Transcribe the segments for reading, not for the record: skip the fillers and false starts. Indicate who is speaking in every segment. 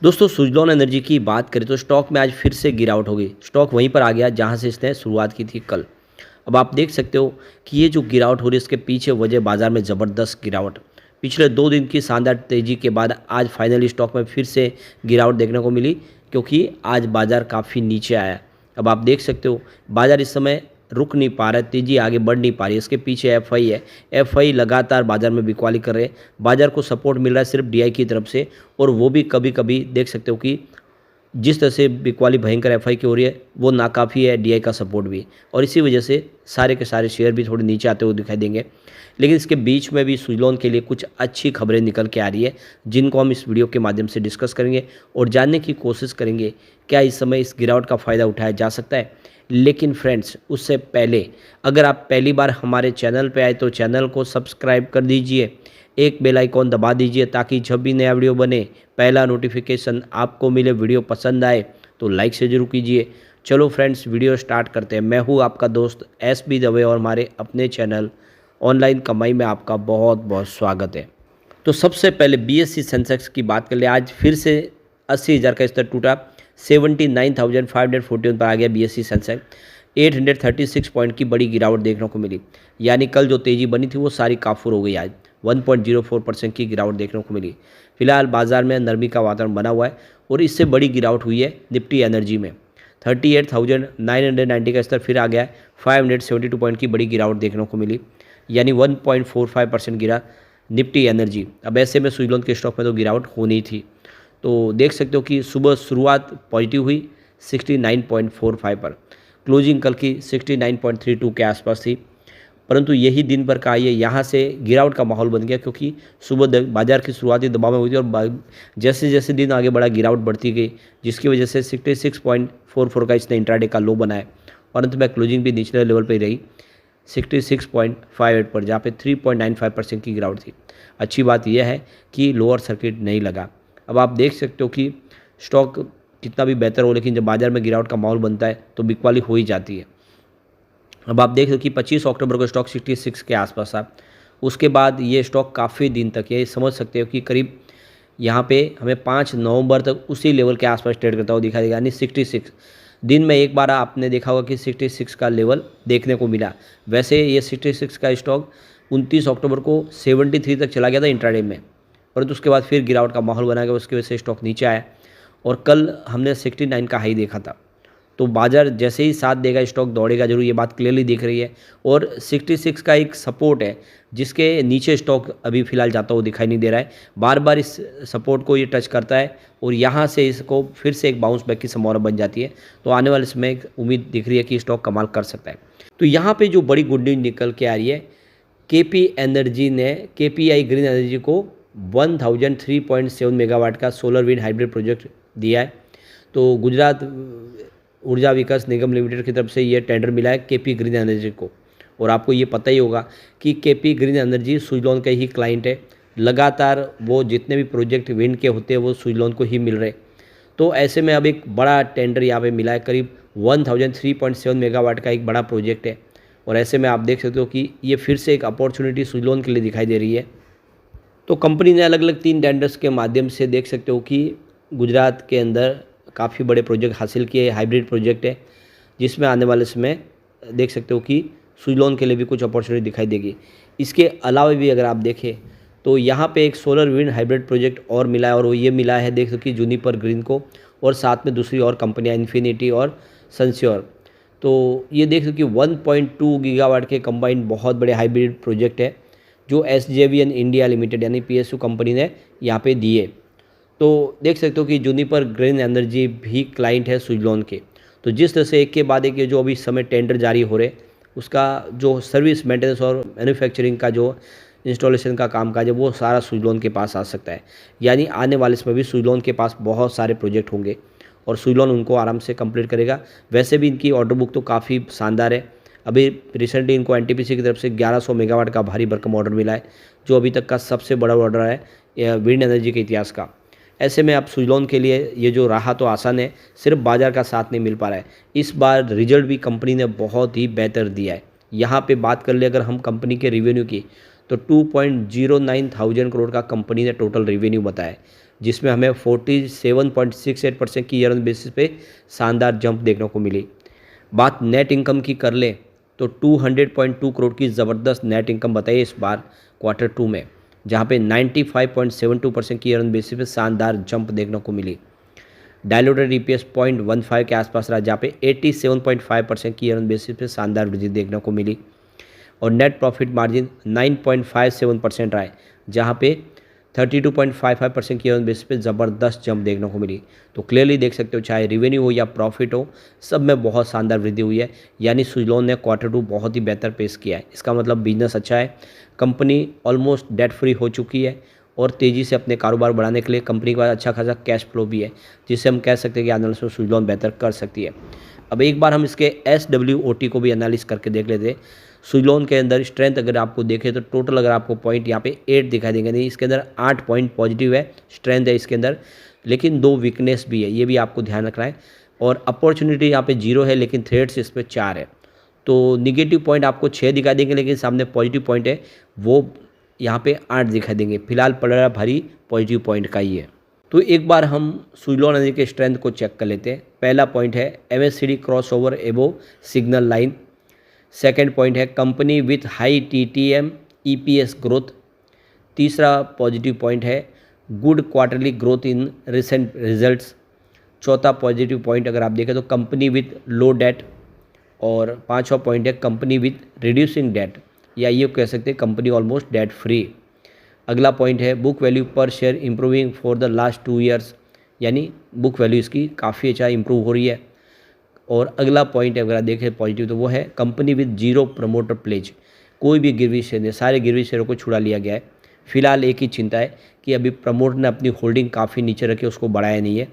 Speaker 1: दोस्तों सुज़लॉन एनर्जी की बात करें तो स्टॉक में आज फिर से गिरावट हो गई। स्टॉक वहीं पर आ गया जहां से इसने शुरुआत की थी कल। अब आप देख सकते हो कि ये जो गिरावट हो रही है इसके पीछे वजह बाजार में ज़बरदस्त गिरावट। पिछले 2 दिन की शानदार तेज़ी के बाद आज फाइनली स्टॉक में फिर से गिरावट देखने को मिली, क्योंकि आज बाजार काफ़ी नीचे आया। अब आप देख सकते हो बाजार इस समय रुक नहीं पा रहा है, तेज़ी आगे बढ़ नहीं पा रही है। इसके पीछे एफआई है। एफआई लगातार बाजार में बिकवाली कर रहे हैं। बाजार को सपोर्ट मिल रहा है सिर्फ डीआई की तरफ से, और वो भी कभी-कभी देख सकते हो कि जिस तरह से बिकवाली भयंकर एफआई की हो रही है वो नाकाफ़ी है, डीआई का सपोर्ट भी। और इसी वजह से सारे के सारे शेयर भी थोड़े नीचे आते हुए दिखाई देंगे। लेकिन इसके बीच में भी सुज़लॉन के लिए कुछ अच्छी खबरें निकल के आ रही है, जिनको हम इस वीडियो के माध्यम से डिस्कस करेंगे और जानने की कोशिश करेंगे क्या इस समय इस गिरावट का फ़ायदा उठाया जा सकता है। लेकिन फ्रेंड्स, उससे पहले अगर आप पहली बार हमारे चैनल पे आए तो चैनल को सब्सक्राइब कर दीजिए, एक बेल आइकॉन दबा दीजिए ताकि जब भी नया वीडियो बने पहला नोटिफिकेशन आपको मिले। वीडियो पसंद आए तो लाइक से ज़रूर कीजिए। चलो फ्रेंड्स, वीडियो स्टार्ट करते हैं। मैं हूँ आपका दोस्त एस बी दवे और हमारे अपने चैनल ऑनलाइन कमाई में आपका बहुत बहुत स्वागत है। तो सबसे पहले बीएससी सेंसेक्स की बात कर ले। आज फिर से 80,000 का स्तर टूटा। 79,541 पर आ गया बीएससी सेंसेक्स। 836 पॉइंट की बड़ी गिरावट देखने को मिली, यानी कल जो तेज़ी बनी थी वो सारी काफुर हो गई। आज 1.04% की गिरावट देखने को मिली। फिलहाल बाजार में नरमी का वातावरण बना हुआ है और इससे बड़ी गिरावट हुई है निफ्टी एनर्जी में। 38,990 का स्तर फिर आ गया है। 572 पॉइंट की बड़ी गिरावट देखने को मिली, यानी 1.45% गिरा निफ्टी एनर्जी। अब ऐसे में सुज़लॉन के स्टॉक में तो गिरावट होनी थी। तो देख सकते हो कि सुबह शुरुआत पॉजिटिव हुई 69.45 पर, क्लोजिंग कल की 69.32 के आसपास थी। परंतु यही दिन भर का ये यहाँ से गिरावट का माहौल बन गया, क्योंकि सुबह बाजार की शुरुआती दबाव में हुई थी और जैसे जैसे दिन आगे बढ़ा गिरावट बढ़ती गई, जिसकी वजह से 66.44 का इसने इंट्राडे का लो बनाया। और अंत में क्लोजिंग भी निचले लेवल पर ही रही 66.58 पर, जहाँ पे 3.95% की गिरावट थी। अच्छी बात यह है कि लोअर सर्किट नहीं लगा। अब आप देख सकते हो कि स्टॉक कितना भी बेहतर हो, लेकिन जब बाजार में गिरावट का माहौल बनता है तो बिकवाली हो ही जाती है। अब आप देख सकते हो कि 25 अक्टूबर को स्टॉक 66 के आसपास था। उसके बाद ये स्टॉक काफ़ी दिन तक, ये समझ सकते हो कि करीब यहाँ पे हमें 5 नवंबर तक उसी लेवल के आसपास ट्रेड करता हुआ दिखाई देगा, यानी 66 दिन में एक बार आपने देखा होगा कि 66 का लेवल देखने को मिला। वैसे ये 66 का स्टॉक 29 अक्टूबर को 73 तक चला गया था इंट्राडे में, परंतु उसके बाद फिर गिरावट का माहौल बना गया, उसकी वजह से स्टॉक नीचे आया और कल हमने 69 का हाई देखा था। तो बाजार जैसे ही साथ देगा स्टॉक दौड़ेगा जरूर, ये बात क्लियरली दिख रही है। और 66 का एक सपोर्ट है जिसके नीचे स्टॉक अभी फ़िलहाल जाता हुआ दिखाई नहीं दे रहा है। बार बार इस सपोर्ट को ये टच करता है और यहाँ से इसको फिर से एक बाउंस बैक की संभावना बन जाती है। तो आने वाले समय एक उम्मीद दिख रही है कि स्टॉक कमाल कर सकता है। तो यहाँ पर जो बड़ी गुड न्यूज निकल के आ रही है, केपी एनर्जी ने केपीआई ग्रीन एनर्जी को 1003.7 मेगावाट का सोलर विंड हाइब्रिड प्रोजेक्ट दिया है। तो गुजरात ऊर्जा विकास निगम लिमिटेड की तरफ से ये टेंडर मिला है केपी ग्रीन एनर्जी को। और आपको ये पता ही होगा कि केपी ग्रीन एनर्जी सुज़लॉन के ही क्लाइंट है। लगातार वो जितने भी प्रोजेक्ट विंड के होते हैं वो सुज़लॉन को ही मिल रहे। तो ऐसे में अब एक बड़ा टेंडर यहाँ पे मिला है, करीब 1003.7 मेगावाट का एक बड़ा प्रोजेक्ट है। और ऐसे में आप देख सकते हो कि ये फिर से एक अपॉर्चुनिटी सुज़लॉन के लिए दिखाई दे रही है। तो कंपनी ने अलग अलग 3 टेंडर्स के माध्यम से देख सकते हो कि गुजरात के अंदर काफ़ी बड़े प्रोजेक्ट हासिल किए। हाइब्रिड प्रोजेक्ट है जिसमें आने वाले समय देख सकते हो कि सुज़लॉन के लिए भी कुछ अपॉर्चुनिटी दिखाई देगी। इसके अलावा भी अगर आप देखें तो यहाँ पे एक सोलर विंड हाइब्रिड प्रोजेक्ट और मिला है, और वो ये मिला है देख सकते हो कि जूनिपर ग्रीन को, और साथ में दूसरी और कंपनियाँ इन्फिनिटी और सनश्योर। तो ये देख सकते हो कि 1.2 गीगावाट के कंबाइंड बहुत बड़े हाइब्रिड प्रोजेक्ट है जो एसजेवीएन इंडिया लिमिटेड यानी पीएसयू कंपनी ने यहाँ पे दिए। तो देख सकते हो कि जूनिपर ग्रीन एनर्जी भी क्लाइंट है सुज़लॉन के। तो जिस तरह से एक के बाद एक ये जो अभी समय टेंडर जारी हो रहे, उसका जो सर्विस मेंटेनेंस और मैन्युफैक्चरिंग का जो इंस्टॉलेशन का कामकाज है वो सारा सुज़लॉन के पास आ सकता है। यानी आने वाले समय भी सुज़लॉन के पास बहुत सारे प्रोजेक्ट होंगे और सुज़लॉन उनको आराम से कंप्लीट करेगा। वैसे भी इनकी ऑर्डर बुक तो काफ़ी शानदार है। अभी रिसेंटली इनको एनटीपीसी की तरफ से 1100 मेगावाट का भारी भरकम ऑर्डर मिला है, जो अभी तक का सबसे बड़ा ऑर्डर है विंड एनर्जी के इतिहास का। ऐसे में अब सुज़लॉन के लिए ये जो रहा तो आसान है, सिर्फ बाजार का साथ नहीं मिल पा रहा है। इस बार रिजल्ट भी कंपनी ने बहुत ही बेहतर दिया है। यहाँ पे बात कर ले अगर हम कंपनी के रिवेन्यू की, तो 2.09 थाउजेंड करोड़ का कंपनी ने टोटल रिवेन्यू बताया है, जिसमें हमें 47.68% की ईयर ऑन बेसिस पे शानदार जंप देखने को मिली। बात नेट इनकम की कर लें तो 200.2 करोड़ की ज़बरदस्त नेट इनकम बताई इस बार Q2 में, जहाँ पे 95.72% की ईयर ऑन बेसिस पे शानदार जंप देखने को मिली। डायलूटेड EPS 0.15 के आसपास रहा, जहाँ पे 87.5% की ईयर ऑन बेसिस पे शानदार वृद्धि देखने को मिली। और नेट प्रॉफिट मार्जिन 9.57% रहा है, जहाँ पे 32.55% की ऑन बेसिस पे ज़बरदस्त जंप देखने को मिली। तो क्लियरली देख सकते हो, चाहे रेवेन्यू हो या प्रॉफिट हो, सब में बहुत शानदार वृद्धि हुई है। यानी सुजलॉन ने Q2 बहुत ही बेहतर पेश किया है। इसका मतलब बिजनेस अच्छा है, कंपनी ऑलमोस्ट डेट फ्री हो चुकी है और तेज़ी से अपने कारोबार बढ़ाने के लिए कंपनी के पास अच्छा खासा कैश फ्लो भी है, जिससे हम कह सकते हैं कि आने वाले समय सुजलॉन बेहतर कर सकती है। अब एक बार हम इसके SWOT को भी एनालिस करके देख लेते हैं। सुजलॉन के अंदर स्ट्रेंथ अगर आपको देखें तो टोटल अगर आपको पॉइंट यहाँ पे 8 दिखाई देंगे, नहीं इसके अंदर 8 पॉइंट पॉजिटिव है, स्ट्रेंथ है इसके अंदर, लेकिन 2 वीकनेस भी है, ये भी आपको ध्यान रखना है। और अपॉर्चुनिटी यहाँ पे 0 है, लेकिन थ्रेड्स इस पर 4 है। तो निगेटिव पॉइंट आपको 6 दिखाई देंगे, लेकिन सामने पॉजिटिव पॉइंट है वो यहाँ पे 8 दिखाई देंगे। फिलहाल पड़ रहा भारी पॉजिटिव पॉइंट का ही है। तो एक बार हम सुजलॉन एनर्जी के स्ट्रेंथ को चेक कर लेते हैं। पहला पॉइंट है MACD क्रॉस ओवर एबो सिग्नल लाइन। सेकेंड पॉइंट है company with high TTM EPS growth. तीसरा पॉजिटिव पॉइंट है good quarterly growth in recent results. चौथा पॉजिटिव पॉइंट अगर आप देखें तो कंपनी विथ लो डेट। और पांचवा पॉइंट है कंपनी विथ रिड्यूसिंग डेट, या ये कह सकते हैं कंपनी ऑलमोस्ट डेट फ्री। अगला पॉइंट है बुक वैल्यू पर share improving for the last 2 years, यानी बुक वैल्यू इसकी काफ़ी अच्छा इंप्रूव हो रही है। और अगला पॉइंट अगर आप देखें पॉजिटिव तो वो है कंपनी विद 0 प्रमोटर प्लेज। कोई भी गिरवी शेयर नहीं, सारे गिरवी शेयरों को छुड़ा लिया गया है। फिलहाल एक ही चिंता है कि अभी प्रमोटर ने अपनी होल्डिंग काफ़ी नीचे रखी, उसको बढ़ाया नहीं है।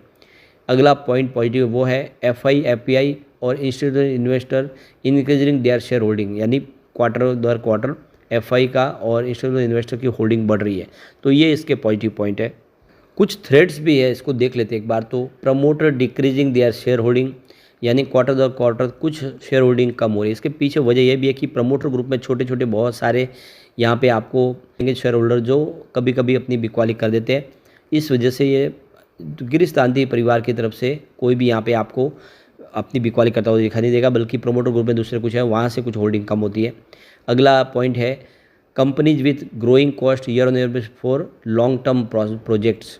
Speaker 1: अगला पॉइंट पॉजिटिव वो है FI FPI और institutional investor increasing their share holding, यानी क्वार्टर दर क्वार्टर FI का और इंस्टीट्यूशनल इन्वेस्टर की होल्डिंग बढ़ रही है। तो ये इसके पॉजिटिव पॉइंट है। कुछ थ्रेड्स भी है, इसको देख लेते हैं एक बार। तो promoter decreasing their share holding, यानी क्वार्टर दर क्वार्टर कुछ शेयर होल्डिंग कम हो रही है। इसके पीछे वजह यह भी है कि प्रमोटर ग्रुप में छोटे छोटे बहुत सारे यहाँ पे आपको शेयर होल्डर जो कभी कभी अपनी बिकवाली कर देते हैं। इस वजह से ये गिरिस्तांती परिवार की तरफ से कोई भी यहाँ पे आपको अपनी बिकवाली करता हुआ दिखाई नहीं देगा, बल्कि प्रमोटर ग्रुप में दूसरे कुछ है, वहाँ से कुछ होल्डिंग कम होती है। अगला पॉइंट है companies with growing cost year on year for long term projects.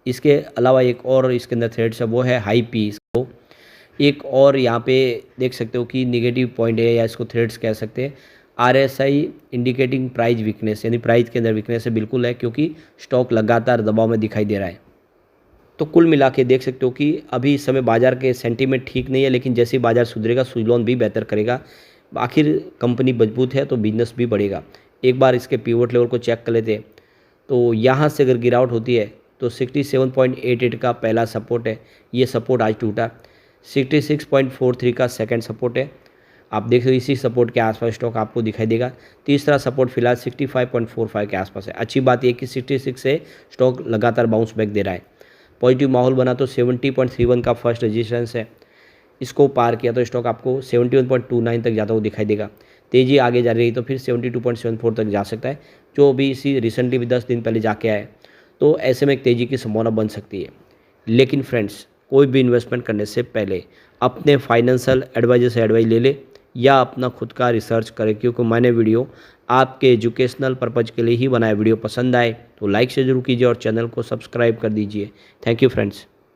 Speaker 1: इसके अलावा एक और इसके अंदर थ्रेड्स है वो है हाई पी। इसको एक और यहाँ पे देख सकते हो कि निगेटिव पॉइंट है, या इसको थ्रेड्स कह सकते हैं। RSI इंडिकेटिंग प्राइस वीकनेस, यानी प्राइस के अंदर वीकनेस है बिल्कुल है, क्योंकि स्टॉक लगातार दबाव में दिखाई दे रहा है। तो कुल मिला के देख सकते हो कि अभी इस समय बाजार के सेंटीमेंट ठीक नहीं है, लेकिन जैसे ही बाजार सुधरेगा सुजलॉन भी बेहतर करेगा। आखिर कंपनी मजबूत है तो बिजनेस भी बढ़ेगा। एक बार इसके पिवट लेवल को चेक कर लेते हैं। तो यहाँ से अगर गिरावट होती है तो 67.88 का पहला सपोर्ट है, ये सपोर्ट आज टूटा। 66.43 का सेकंड सपोर्ट है, आप देख रहे हो इसी सपोर्ट के आसपास स्टॉक आपको दिखाई देगा। तीसरा सपोर्ट फिलहाल 65.45 के आसपास है। अच्छी बात यह कि 66 से स्टॉक लगातार बाउंस बैक दे रहा है। पॉजिटिव माहौल बना तो 70.31 का फर्स्ट रेजिस्टेंस है, इसको पार किया तो स्टॉक आपको 71.29 तक जाता हुआ दिखाई देगा। तेज़ी आगे जा रही तो फिर 72.74 तक जा सकता है, जो भी इसी रिसेंटली भी 10 दिन पहले जाके आया है। तो ऐसे में एक तेज़ी की संभावना बन सकती है। लेकिन फ्रेंड्स, कोई भी इन्वेस्टमेंट करने से पहले अपने फाइनेंशियल एडवाइजर से एडवाइस ले ले या अपना खुद का रिसर्च करें, क्योंकि मैंने वीडियो आपके एजुकेशनल पर्पज़ के लिए ही बनाया। वीडियो पसंद आए तो लाइक से जरूर कीजिए और चैनल को सब्सक्राइब कर दीजिए। Thank you friends.